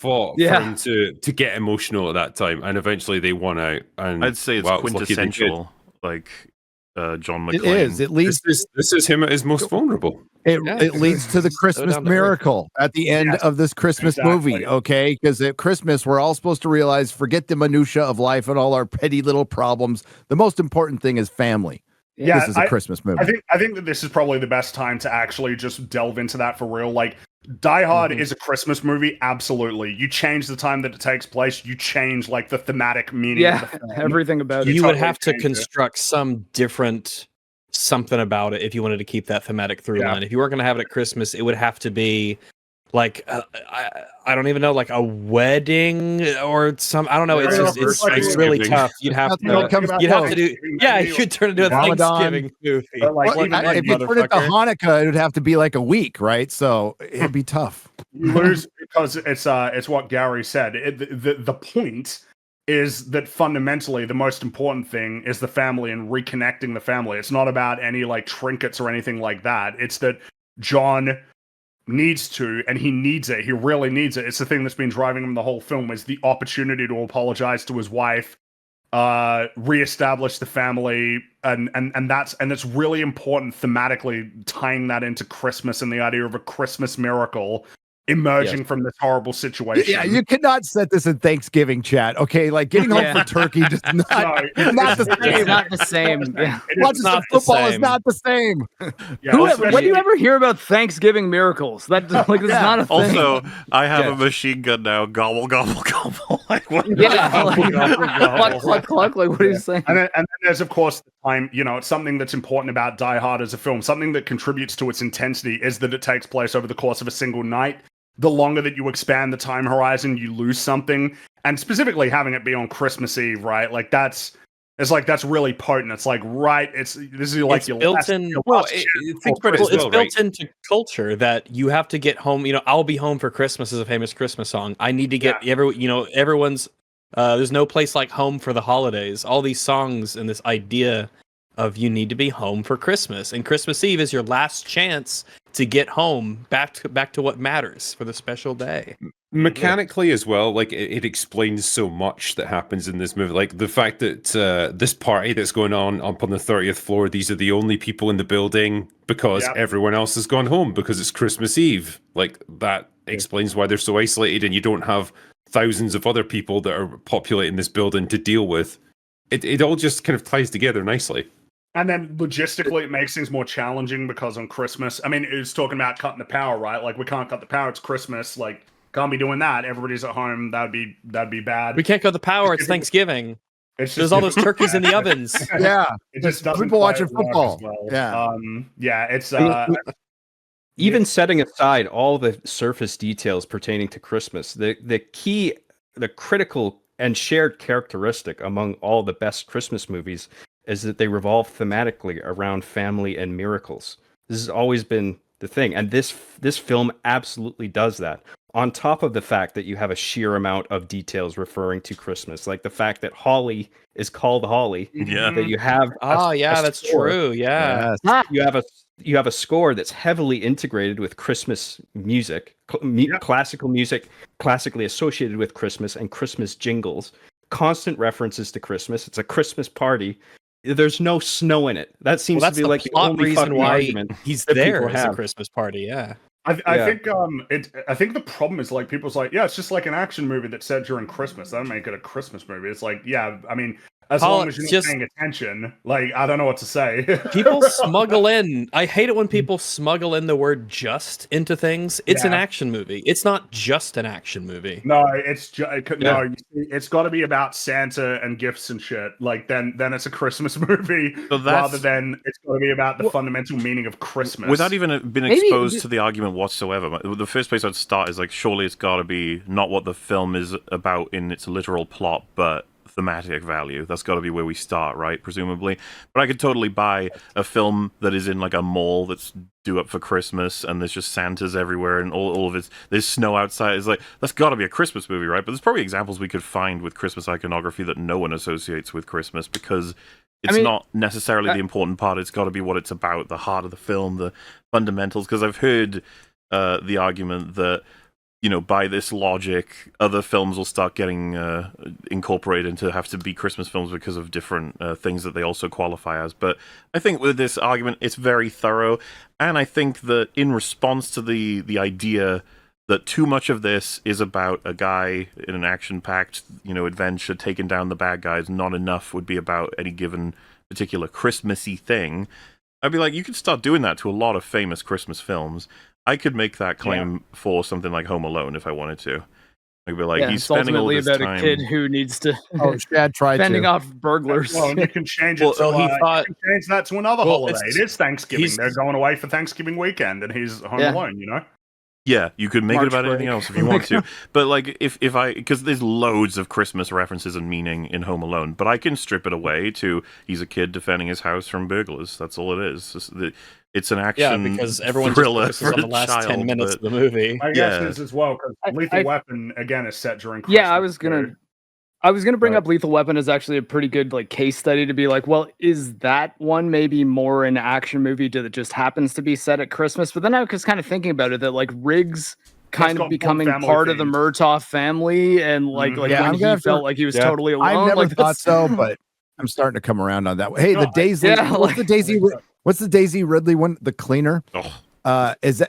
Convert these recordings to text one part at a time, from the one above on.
for him to get emotional at that time, and eventually they won out. And I'd say it's quintessential, like John McClane. It is. It leads. This is him at his most vulnerable. It leads to the Christmas miracle at the end of this Christmas movie, okay? Because at Christmas, we're all supposed to realize, forget the minutia of life and all our petty little problems. The most important thing is family. Yeah, this is a Christmas movie. I think that this is probably the best time to actually just delve into that for real. Like, Die Hard is a Christmas movie, absolutely. You change the time that it takes place, you change like the thematic meaning of the film. Everything about it. You would have to construct some different something about it if you wanted to keep that thematic through line. If you weren't going to have it at Christmas, it would have to be like I don't even know, like a wedding or some. I don't know. It's just it's really tough. You'd have to do. Yeah, you could turn it into a Thanksgiving movie. If you put it to Hanukkah, it would have to be like a week, right? So it'd be tough. You lose because it's what Gary said. The point is that fundamentally the most important thing is the family and reconnecting the family. It's not about any like trinkets or anything like that. It's that John needs to, and he needs it. He really needs it. It's the thing that's been driving him the whole film, is the opportunity to apologize to his wife, reestablish the family, and it's really important thematically, tying that into Christmas and the idea of a Christmas miracle emerging from this horrible situation. Yeah, you cannot set this in Thanksgiving chat. Okay, like getting home for turkey just not the same. It's not the same. Watching some football is not the same. When do you ever hear about Thanksgiving miracles? That like it's not a thing. Also, I have a machine gun now. Gobble gobble gobble. Like what? Cluck cluck. Like what are you saying? And then there's of course the time. You know, it's something that's important about Die Hard as a film. Something that contributes to its intensity is that it takes place over the course of a single night. The longer that you expand the time horizon, you lose something. And specifically having it be on Christmas Eve, right? Like that's really potent. It's like this is like your built in. It's built into culture that you have to get home. You know, I'll be home for Christmas is a famous Christmas song. I need to get everyone's. There's no place like home for the holidays. All these songs and this idea of you need to be home for Christmas, and Christmas Eve is your last chance to get home back to what matters for the special day. Mechanically as well, like it explains so much that happens in this movie. Like the fact that this party that's going on up on the 30th floor, these are the only people in the building because everyone else has gone home because it's Christmas Eve. Like that explains why they're so isolated, and you don't have thousands of other people that are populating this building to deal with. It all just kind of ties together nicely. And then logistically, it makes things more challenging because on Christmas, I mean, it's talking about cutting the power, right? Like we can't cut the power. It's Christmas. Like can't be doing that. Everybody's at home. That'd be bad. We can't cut the power. It's Thanksgiving. There's all those turkeys in the ovens. Yeah, it just doesn't. People watching football. Well. It's even setting aside all the surface details pertaining to Christmas, the critical and shared characteristic among all the best Christmas movies is that they revolve thematically around family and miracles. This has always been the thing, and this film absolutely does that. On top of the fact that you have a sheer amount of details referring to Christmas, like the fact that Holly is called Holly. Yeah. That you have. That's true. Yeah. Yes. You have a score that's heavily integrated with Christmas music, classical music, classically associated with Christmas, and Christmas jingles. Constant references to Christmas. It's a Christmas party. There's no snow in it. That seems to be like the only reason why argument he's there as a Christmas party. Yeah. I think the problem is like people's like, it's just like an action movie that's set during Christmas. That make it a Christmas movie. It's like, I mean, as long as you're not paying attention, like I don't know what to say. People smuggle in. I hate it when people smuggle in the word "just" into things. It's an action movie. It's not just an action movie. No, it's it's got to be about Santa and gifts and shit. Like then it's a Christmas movie rather than it's got to be about the fundamental meaning of Christmas. Without even being exposed to the argument whatsoever, the first place I'd start is like, surely it's got to be not what the film is about in its literal plot, but thematic value. That's got to be where we start, right? Presumably. But I could totally buy a film that is in like a mall that's due up for Christmas and there's just Santas everywhere and all of it. There's snow outside. It's like, that's got to be a Christmas movie, right? But there's probably examples we could find with Christmas iconography that no one associates with Christmas because it's not necessarily the important part. It's got to be what it's about, the heart of the film, the fundamentals. Because I've heard the argument that by this logic, other films will start getting incorporated into have to be Christmas films because of different things that they also qualify as. But I think with this argument, it's very thorough, and I think that in response to the idea that too much of this is about a guy in an action-packed, adventure taking down the bad guys, not enough would be about any given particular Christmassy thing. I'd be like, you could start doing that to a lot of famous Christmas films. I could make that claim for something like Home Alone if I wanted to. I'd be like, he's spending all this about time. A kid who needs to Shad tried fending to. off burglars. Well, you can change it. Well, to, he thought- you can change that to another holiday. It is Thanksgiving. They're going away for Thanksgiving weekend, and he's home alone. Yeah, you could make March it about break. anything else if you want to. But like, if I, because there's loads of Christmas references and meaning in Home Alone, but I can strip it away to he's a kid defending his house from burglars. That's all it is. It's an action because everyone thriller just focuses for on the last child, 10 minutes but- of the movie. I guess it is as well, because Lethal Weapon, again, is set during Christmas. Yeah, I was gonna bring up Lethal Weapon as actually a pretty good case study to be like, well, is that one maybe more an action movie that just happens to be set at Christmas? But then I was kind of thinking about it that Riggs kind of becoming part of the Murtaugh family, and when he felt like he was totally alone. I never thought so, but I'm starting to come around on that. Hey, the Daisy, what's the Daisy Ridley one? The Cleaner. Does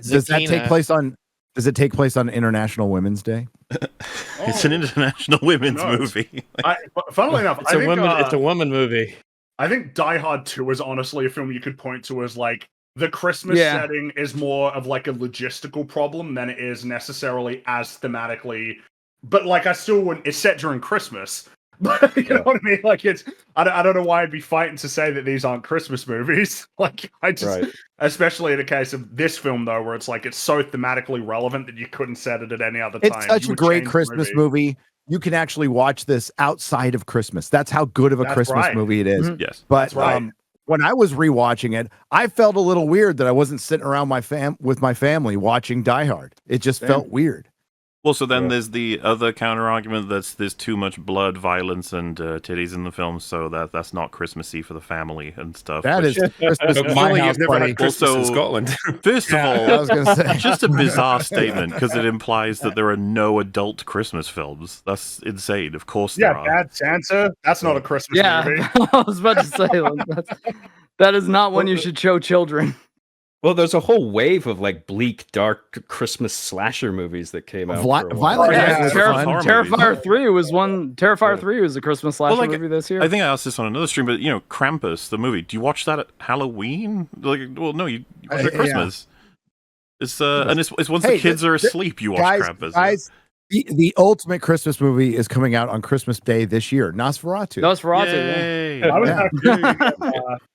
it take place on International Women's Day? It's an international women's movie. Funnily enough, it's a woman movie. I think Die Hard 2 is honestly a film you could point to as the Christmas setting is more of a logistical problem than it is necessarily as thematically. But I still wouldn't. It's set during Christmas. But you know what I mean? It's I don't know why I'd be fighting to say that these aren't Christmas movies. Especially in the case of this film though, where it's so thematically relevant that you couldn't set it at any other time. It's such a great Christmas movie. You can actually watch this outside of Christmas. That's how good of a Christmas movie it is. Mm-hmm. Yes, but when I was rewatching it, I felt a little weird that I wasn't sitting around with my family watching Die Hard. It just felt weird. Well, so then there's the other counter argument that's there's too much blood, violence, and titties in the film, so that's not Christmassy for the family and stuff. That is Christmas at my house, buddy. Christmas in Scotland. First of all, I was gonna say. just a bizarre statement because it implies that there are no adult Christmas films. That's insane. Of course there are. Bad Santa. That's not a Christmas movie. I was about to say that is not one you should show children. Well, there's a whole wave of bleak, dark Christmas slasher movies that came out. Violent. Terrifier 3 was one. Terrifier 3 was a Christmas slasher movie this year. I think I asked this on another stream, but Krampus, the movie. Do you watch that at Halloween? Well, no, you watch it at Christmas. It's and it's once the kids are asleep, you watch Krampus. Guys, the ultimate Christmas movie is coming out on Christmas Day this year. Nosferatu. Yay. I was actually,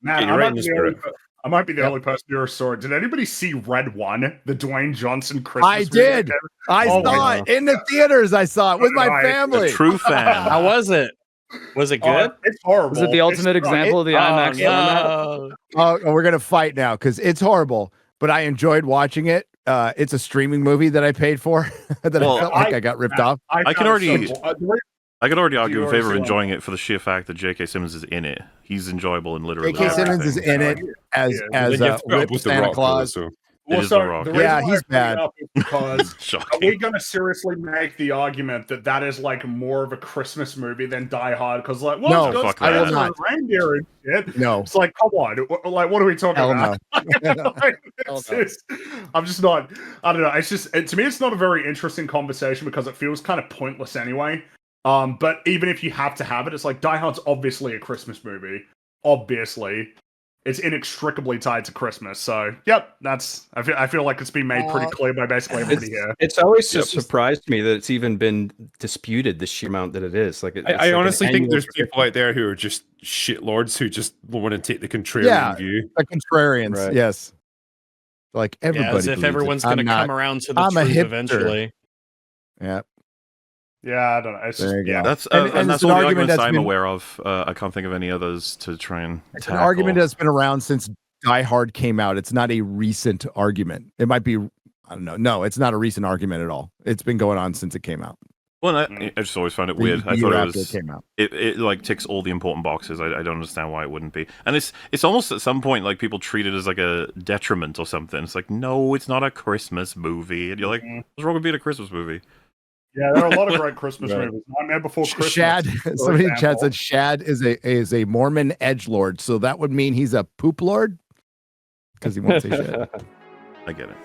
man, you're right in the spirit. I might be the only person who saw it. Did anybody see Red One, the Dwayne Johnson Christmas I did. I saw it in the theaters. I saw it with my family. A true fan. How was it? Was it good? It's horrible. Was it the ultimate example of the IMAX format? We're gonna fight now because it's horrible. But I enjoyed watching it. It's a streaming movie that I paid for that I felt like I got ripped off. I could already argue in favor of enjoying it for the sheer fact that J.K. Simmons is in it. He's enjoyable in literally J.K. Simmons is in it as Whip Santa Claus. It is The Rock. Yeah, he's bad. Because are we going to seriously make the argument that is more of a Christmas movie than Die Hard? Because no, fuck I that. will not. Reindeer and shit. No, it's come on. What are we talking about? No. I'm just not. I don't know. It's just to me, it's not a very interesting conversation because it feels kind of pointless anyway. But even if you have to have it, it's Die Hard's obviously a Christmas movie. Obviously. It's inextricably tied to Christmas. So, yep, I feel like it's been made pretty clear by basically everybody here. It's always just surprised me that it's even been disputed the sheer amount that it is. I honestly think there's people out there who are just shitlords who just want to take the contrarian view. The contrarians, right. Yes. Everybody. As if everyone's going to come around to the truth eventually. Yeah. Yeah, I don't know. It's just, that's and that's all the arguments I'm aware of. I can't think of any others to try and tackle. An argument that's been around since Die Hard came out. It's not a recent argument. It might be, I don't know. No, it's not a recent argument at all. It's been going on since it came out. Well, I just always found it weird. I thought it was came out. It like ticks all the important boxes. I don't understand why it wouldn't be. And it's almost at some point like people treat it as like a detriment or something. It's like, no, it's not a Christmas movie. And you're like, what's wrong with being a Christmas movie? Yeah, there are a lot of great Christmas movies. Nightmare Before Christmas. Shad. Somebody in chat said Shad is a Mormon edgelord, so that would mean he's a poop lord because he won't say shit. I get it.